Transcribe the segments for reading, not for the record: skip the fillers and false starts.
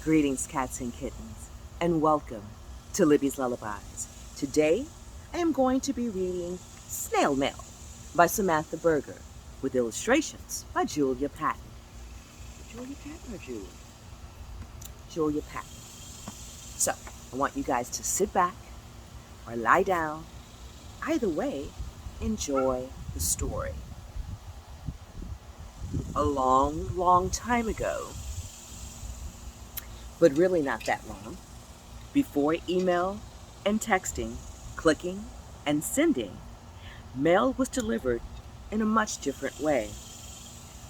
Greetings, cats and kittens, and welcome to Libby's Lullabies. Today, I am going to be reading Snail Mail by Samantha Berger, with illustrations by Julia Patton. Julia Patton or Julia? Julia Patton. So, I want you guys to sit back or lie down. Either way, enjoy the story. A long, long time ago, but really not that long, before email and texting, clicking and sending, mail was delivered in a much different way,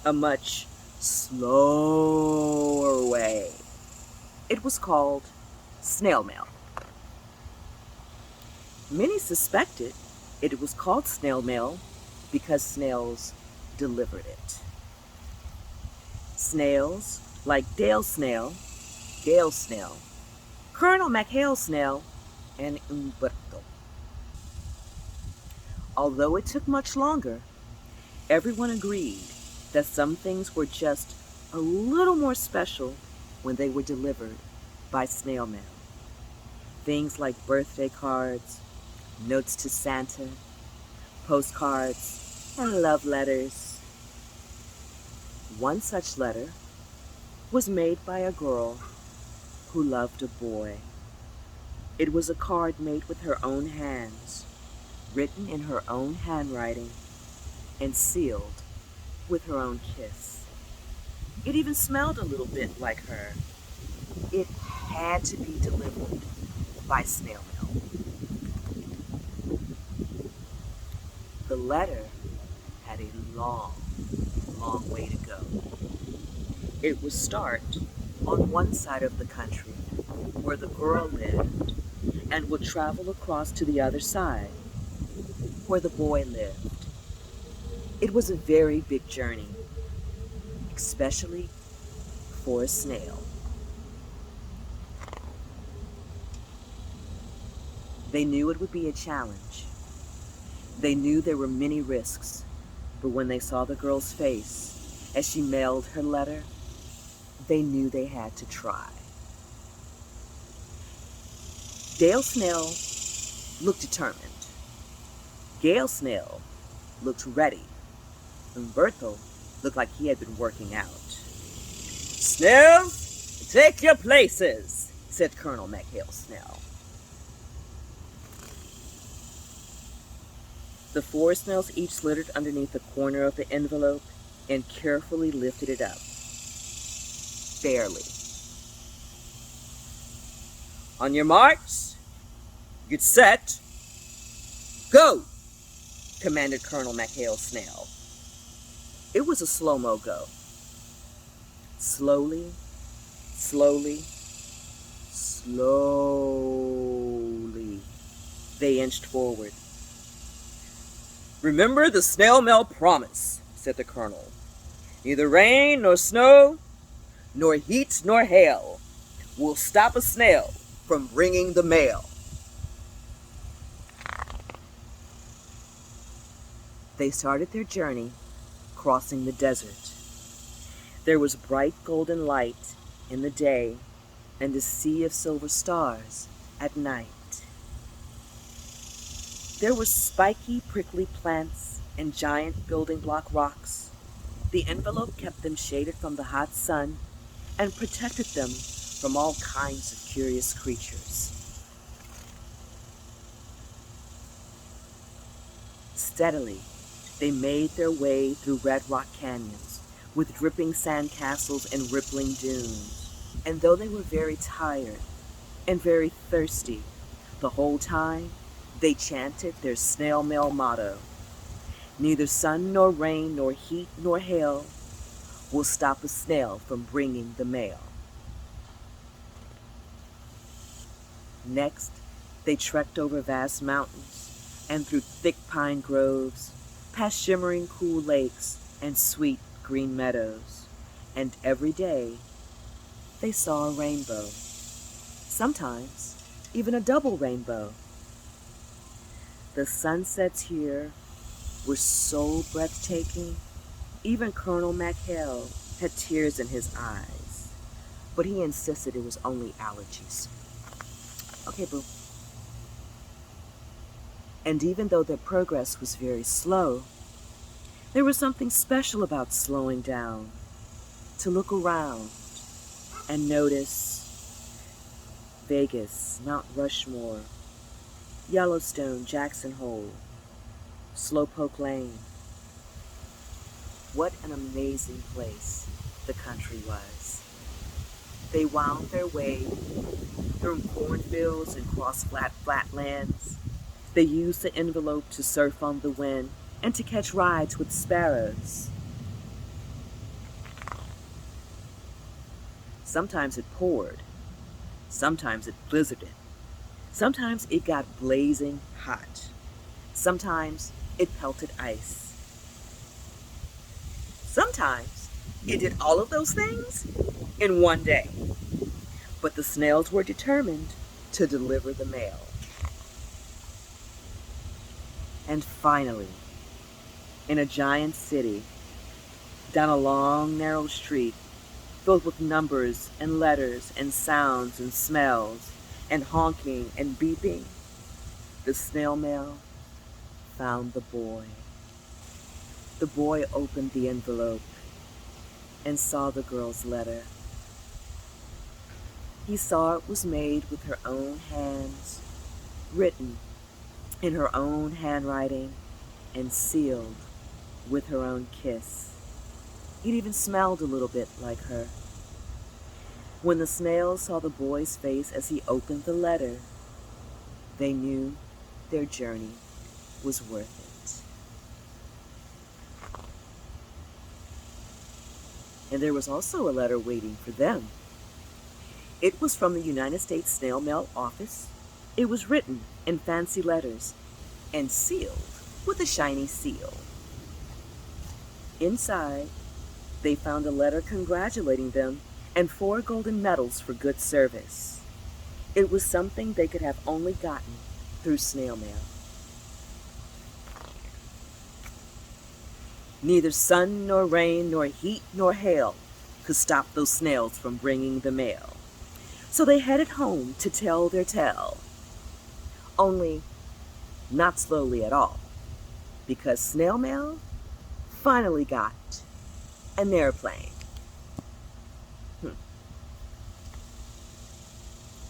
a much slower way. It was called snail mail. Many suspected it was called snail mail because snails delivered it. Snails like Dale Snail, Gale Snail, Colonel McHale Snail, and Umberto. Although it took much longer, everyone agreed that some things were just a little more special when they were delivered by snail mail. Things like birthday cards, notes to Santa, postcards, and love letters. One such letter was made by a girl who loved a boy. It was a card made with her own hands, written in her own handwriting, and sealed with her own kiss. It even smelled a little bit like her. It had to be delivered by snail mail. The letter had a long, long way to go. It would start on one side of the country, where the girl lived, and would travel across to the other side, where the boy lived. It was a very big journey, especially for a snail. They knew it would be a challenge. They knew there were many risks, but when they saw the girl's face as she mailed her letter, they knew they had to try. Dale Snail looked determined. Gale Snail looked ready. Umberto looked like he had been working out. "Snails, take your places," said Colonel McHale Snail. The four snails each slithered underneath the corner of the envelope and carefully lifted it up. Barely. "On your marks, get set, go," commanded Colonel McHale Snail. It was a slow-mo go. Slowly, slowly, slowly, they inched forward. "Remember the snail mail promise," said the colonel. "Neither rain nor snow, nor heat nor hail will stop a snail from bringing the mail." They started their journey crossing the desert. There was bright golden light in the day and a sea of silver stars at night. There were spiky, prickly plants and giant building block rocks. The envelope kept them shaded from the hot sun and protected them from all kinds of curious creatures. Steadily, they made their way through red rock canyons with dripping sand castles and rippling dunes. And though they were very tired and very thirsty, the whole time they chanted their snail mail motto: "Neither sun nor rain nor heat nor hail will stop a snail from bringing the mail." Next, they trekked over vast mountains and through thick pine groves, past shimmering cool lakes and sweet green meadows. And every day, they saw a rainbow. Sometimes, even a double rainbow. The sunsets here were so breathtaking, even Colonel McHale had tears in his eyes. but he insisted it was only allergies. Okay, boo. And even though their progress was very slow, there was something special about slowing down to look around and notice Vegas, Mount Rushmore, Yellowstone, Jackson Hole, Slowpoke Lane. What an amazing place the country was. They wound their way through cornfields and crossed flatlands. They used the envelope to surf on the wind and to catch rides with sparrows. Sometimes it poured. Sometimes it blizzarded. Sometimes it got blazing hot. Sometimes it pelted ice. Sometimes it did all of those things in one day. But the snails were determined to deliver the mail. And finally, in a giant city, down a long, narrow street filled with numbers and letters and sounds and smells and honking and beeping, the snail mail found the boy. The boy opened the envelope and saw the girl's letter. He saw it was made with her own hands, written in her own handwriting, and sealed with her own kiss. It even smelled a little bit like her. When the snails saw the boy's face as he opened the letter, they knew their journey was worth it. And there was also a letter waiting for them. It was from the United States Snail Mail Office. It was written in fancy letters and sealed with a shiny seal. Inside, they found a letter congratulating them and 4 golden medals for good service. It was something they could have only gotten through snail mail. Neither sun nor rain nor heat nor hail could stop those snails from bringing the mail. So they headed home to tell their tale. Only not slowly at all, because snail mail finally got an airplane.